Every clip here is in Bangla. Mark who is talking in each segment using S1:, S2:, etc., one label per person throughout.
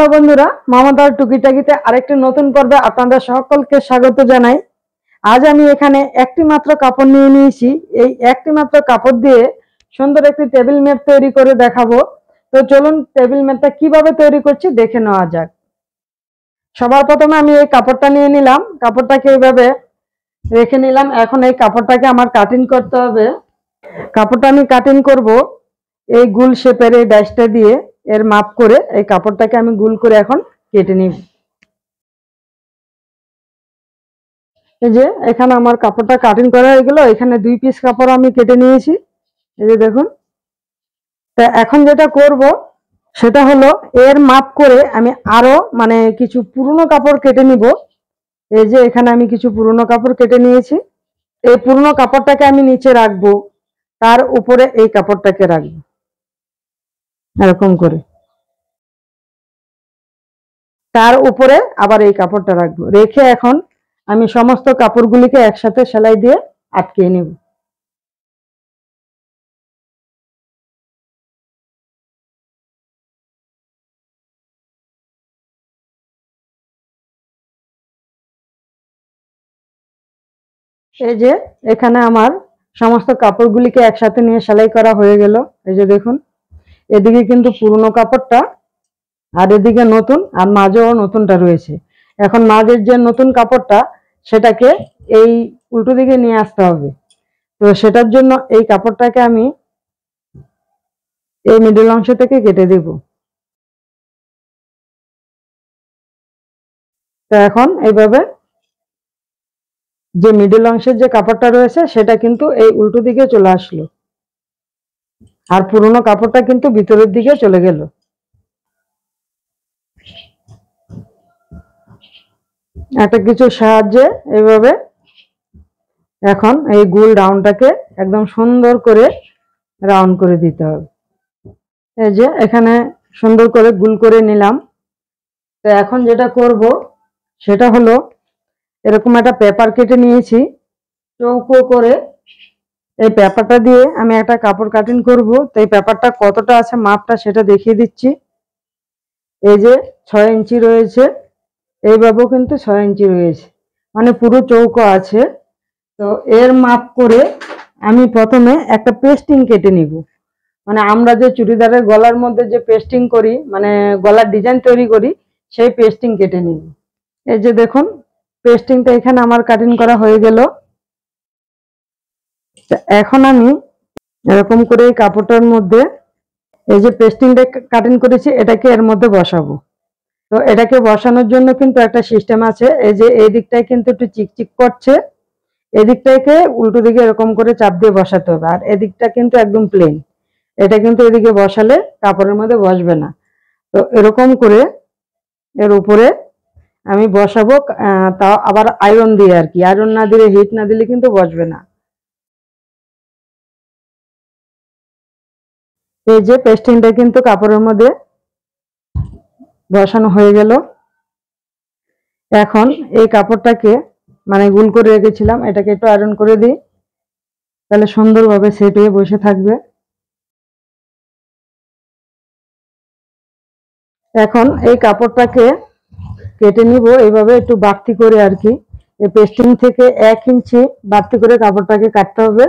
S1: হ্যালো বন্ধুরা, মমতার টুকিটাকিতে আরেকটি নতুন পর্বে আপনাদের সকলকে স্বাগত জানাই। আজ আমি এখানে একটি মাত্র কাপড় নিয়ে নিয়েছি। এই একটি মাত্র কাপড় দিয়ে সুন্দর একটি টেবিল ম্যাট তৈরি করে দেখাবো। তো চলুন টেবিল ম্যাটটা কিভাবে তৈরি করছি দেখে নেওয়া যাক। সবার প্রথমে আমি এই কাপড়টা নিয়ে নিলাম, কাপড়টাকে এইভাবে রেখে নিলাম। এখন এই কাপড়টাকে আমার কাটিং করতে হবে। কাপড়টা আমি কাটিং করব এই গুল শেপের এই ডাইসটা দিয়ে, এর মাপ করে এই কাপড়টাকে আমি গুল করে এখন কেটে নিব। এই যে এখানে আমার কাপড়টা কাটিং করা হয়ে গেল। এখানে 2 পিস কাপড় আমি কেটে নিয়েছি, এই যে দেখুন। তা এখন যেটা করব সেটা হলো এর মাপ করে আমি আরো কিছু পুরনো কাপড় কেটে নিব। এই যে এখানে আমি কিছু পুরনো কাপড় কেটে নিয়েছি। এই পুরনো কাপড়টাকে আমি নিচে রাখবো, তার উপরে এই কাপড়টাকে রাখবো এরকম করে, তার উপরে আবার এই কাপড়টা রাখবো। রেখে এখন আমি সমস্ত কাপড়গুলিকে একসাথে সেলাই দিয়ে আটকিয়ে নেব। এই যে এখানে আমার সমস্ত কাপড়গুলিকে একসাথে নিয়ে সেলাই করা হয়ে গেল। এই যে দেখুন, এদিকে কিন্তু পুরনো কাপড়টা আর এদিকে নতুন, আর মাঝেও নতুনটা রয়েছে। এখন মাঝের যে নতুন কাপড়টা সেটাকে এই উল্টো দিকে নিয়ে আসতে হবে। তো সেটার জন্য এই কাপড়টাকে আমি এই মিডল অংশ থেকে কেটে দেব। তো এখন এইভাবে যে মিডল অংশের যে কাপড়টা রয়েছে সেটা কিন্তু এই উল্টো দিকে চলে আসলো, আর পুরনো কাপড়টা কিন্তু ভিতরের দিকে চলে গেল। একটা কিছু সাহায্যে এইভাবে এখন এই গোল রাউন্ডটাকে একদম সুন্দর করে রাউন্ড করে দিতে হবে। এই যে এখানে সুন্দর করে গোল করে নিলাম। তো এখন যেটা করব সেটা হলো এরকম একটা পেপার কেটে নিয়েছি চৌকো করে। এই পেপারটা দিয়ে আমি একটা কাপড় কাটিং করব। তো এই পেপারটা কতটা আছে মাপটা সেটা দেখিয়ে দিচ্ছি। এই যে 6 ইঞ্চি রয়েছে, এইভাবেও কিন্তু 6 ইঞ্চি রয়েছে, মানে পুরো চৌকো আছে। তো এর মাপ করে আমি প্রথমে একটা পেস্টিং কেটে নিব। মানে আমরা যে চুড়িদারের গলার মধ্যে যে পেস্টিং করি, মানে গলার ডিজাইন তৈরি করি, সেই পেস্টিং কেটে নিব। এই যে দেখুন, পেস্টিংটা এখানে আমার কাটিং করা হয়ে গেল। এখন আমি এরকম করে এই কাপড়টার মধ্যে এই যে পেস্টিংটা কাটিং করেছি এটাকে এর মধ্যে বসাবো। তো এটাকে বসানোর জন্য কিন্তু একটা সিস্টেম আছে। এই যে এই দিকটায় কিন্তু একটু চিকচিক করছে, এদিকটাকে উল্টো দিকে এরকম করে চাপ দিয়ে বসাতে হবে। আর এদিকটা কিন্তু একদম প্লেন, এটা কিন্তু এদিকে বসালে কাপড়ের মধ্যে বসবে না। তো এরকম করে এর উপরে আমি বসাবো, তাও আবার আয়রন দিয়ে আর কি। আয়রন না দিলে, হিট না দিলে কিন্তু বসবে না। এই যে পেস্টিংটা কিন্তু কাপড়ের মধ্যে বসানো হয়ে গেল। এখন এই কাপড়টাকে গোল করে রেখেছিলাম, এটাকে একটু আয়রন করে দিই, তাহলে সুন্দরভাবে সেট হয়ে বসে থাকবে। এখন এই কাপড়টাকে কেটে নিব এইভাবে একটু বাড়তি করে আর কি। এই পেস্টিং থেকে 1 ইঞ্চি বাড়তি করে কাপড়টাকে কাটতে হবে।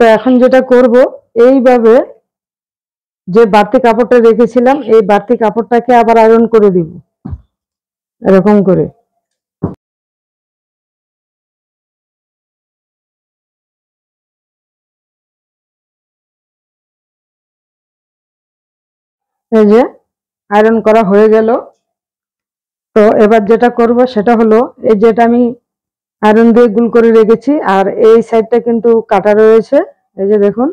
S1: তো এখন যেটা করব, এইভাবে যে বাড়তি কাপড়টা রেখেছিলাম এই বাড়তি কাপড়টাকে আবার আয়রন করে দিব এরকম করে। এই যে আয়রন করা হয়ে গেল। তো এবার যেটা করব সেটা হলো এই যেটা আমি আয়রন দিয়ে গোল করে রেখেছি, আর এই সাইডটা কিন্তু কাটা রয়েছে, এই যে দেখুন।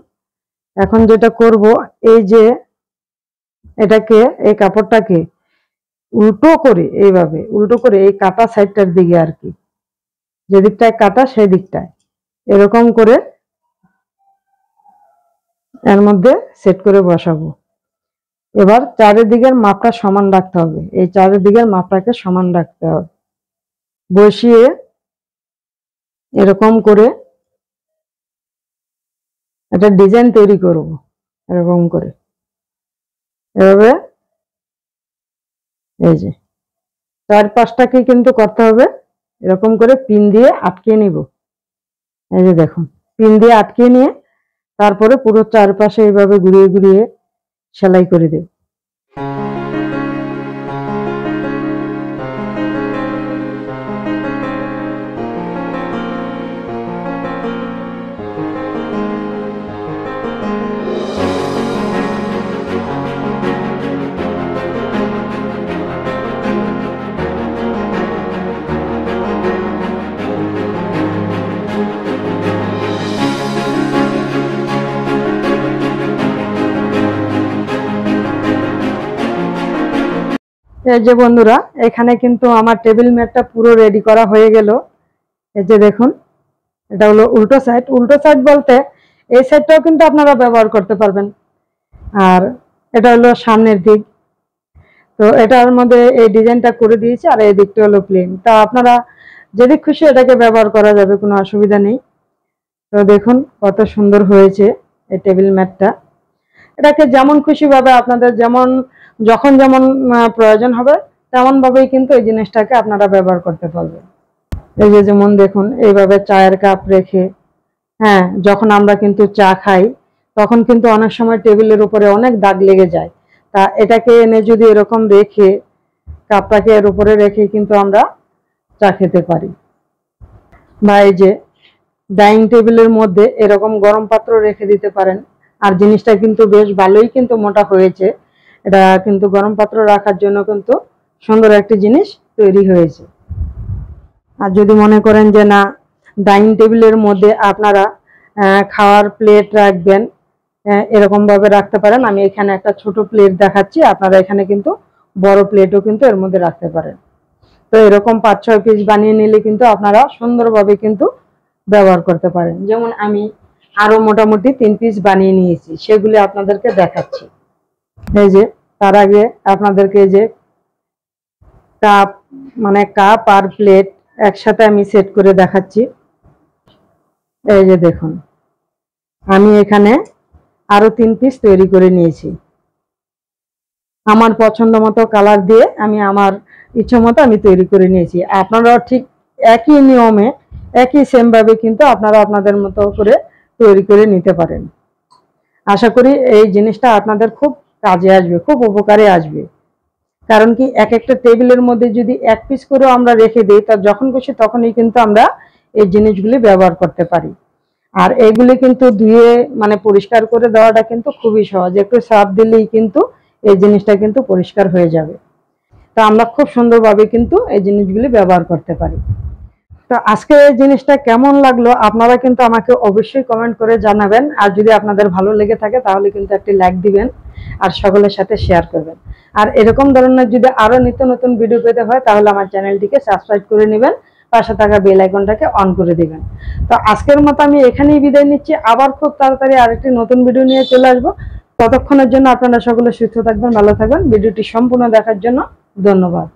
S1: এখন যেটা করব, এই যে এটাকে, এই কাপড়টাকে উল্টো করে, এইভাবে উল্টো করে এই কাটা সাইডটার দিকে আর কি, যে দিকটায় কাটা সেই দিকটায় এরকম করে এর মধ্যে সেট করে বসাবো। এবার চারিদিকের মাপটা সমান রাখতে হবে, এই চারিদিকের মাপটাকে সমান রাখতে হবে। বসিয়ে এরকম করে একটা ডিজাইন তৈরি করব। এরকম করে এভাবে এই যে 4-5টাকে কিন্তু করতে হবে এরকম করে পিন দিয়ে আটকে নিব। এই যে দেখুন পিন দিয়ে আটকে নিয়ে তারপরে পুরো চারপাশে এইভাবে ঘুরিয়ে ঘুরিয়ে সেলাই করে দেব। এই যে বন্ধুরা এখানে কিন্তু আমার টেবিল ম্যাটটা পুরো রেডি করা হয়ে গেল। এই যে দেখুন এটা হলো উল্টো সাইড। উল্টো সাইড বলতে এই সাইডটাও কিন্তু আপনারা ব্যবহার করতে পারবেন, আর এটা হলো সামনের দিক। তো এটার মধ্যে এই ডিজাইনটা করে দিয়েছি, আর এই দিকটা হলো প্লেন। তা আপনারা যেদিক খুশি এটাকে ব্যবহার করা যাবে, কোনো অসুবিধা নেই। তো দেখুন কত সুন্দর হয়েছে এই টেবিল ম্যাটটা। এটাকে যেমন খুশি ভাবে আপনাদের যখন যেমন প্রয়োজন হবে তেমন ভাবেই কিন্তু এই জিনিসটাকে আপনারা ব্যবহার করতে পারবেন। এই যে যেমন দেখুন এইভাবে চায়ের কাপ রেখে, হ্যাঁ যখন আমরা কিন্তু চা খাই তখন কিন্তু অনেক সময় টেবিলের উপরে অনেক দাগ লেগে যায়। তা এটাকে এনে যদি এরকম রেখে কাপটাকে এর উপরে রেখে কিন্তু আমরা চা খেতে পারি। বা এই যে ডাইনিং টেবিলের মধ্যে এরকম গরম পাত্র রেখে দিতে পারেন। আর জিনিসটা কিন্তু বেশ ভালোই কিন্তু মোটা হয়েছে। এটা কিন্তু গরম পাত্র রাখার জন্য কিন্তু সুন্দর একটি জিনিস তৈরি হয়েছে। আর যদি মনে করেন যে না ডাইনিং টেবিলের মধ্যে আপনারা খাওয়ার প্লেট রাখবেন, এরকম ভাবে রাখতে পারেন। আমি এখানে একটা ছোট প্লেট দেখাচ্ছি, আপনারা এখানে কিন্তু বড় প্লেটও কিন্তু এর মধ্যে রাখতে পারেন। তো এরকম 5-6 পিস বানিয়ে নিলে কিন্তু আপনারা সুন্দরভাবে কিন্তু ব্যবহার করতে পারেন। যেমন আমি আরো মোটামুটি 3 পিস বানিয়ে নিয়েছি, সেগুলি আপনাদেরকে দেখাচ্ছি। এই যে তার আগে আপনাদেরকে এই যে কাপ আর প্লেট একসাথে আমি সেট করে দেখাচ্ছি। এই যে দেখুন আমি এখানে আরো 3 পিস তৈরি করে নিয়েছি। আমার পছন্দ মতো কালার দিয়ে আমি আমার ইচ্ছে মতো আমি তৈরি করে নিয়েছি। আপনারাও ঠিক একই নিয়মে একই সেম ভাবে কিন্তু আপনারা আপনাদের মতো করে তৈরি করে নিতে পারেন। আশা করি এই জিনিসটা আপনাদের খুব কাজে আসবে, খুব উপকারে আসবে। কারণ কি এক একটা টেবিলের মধ্যে যদি 1 পিস করে আমরা রেখে দিই, তা যখন খুশি তখনই কিন্তু আমরা এই জিনিসগুলি ব্যবহার করতে পারি। আর এগুলি কিন্তু ধুয়ে পরিষ্কার করে দেওয়াটা কিন্তু খুবই সহজ, একটু সার্ফ দিলেই কিন্তু এই জিনিসটা কিন্তু পরিষ্কার হয়ে যাবে। তো আমরা খুব সুন্দরভাবে কিন্তু এই জিনিসগুলি ব্যবহার করতে পারি। তো আজকে এই জিনিসটা কেমন লাগলো আপনারা কিন্তু আমাকে অবশ্যই কমেন্ট করে জানাবেন। আর যদি আপনাদের ভালো লেগে থাকে তাহলে কিন্তু একটি লাইক দিবেন আর সকলের সাথে শেয়ার করবেন। আর এরকম ধরনের যদি আরো নিত্য নতুন ভিডিও পেতে হয় তাহলে আমার চ্যানেলটিকে সাবস্ক্রাইব করে নেবেন, পাশে থাকা বেল আইকনটাকে অন করে দিবেন। তো আজকের মতো আমি এখানেই বিদায় নিচ্ছি। আবার খুব তাড়াতাড়ি আরেকটি নতুন ভিডিও নিয়ে চলে আসবো। ততক্ষণের জন্য আপনারা সকলে সুস্থ থাকবেন, ভালো থাকবেন। ভিডিওটি সম্পূর্ণ দেখার জন্য ধন্যবাদ।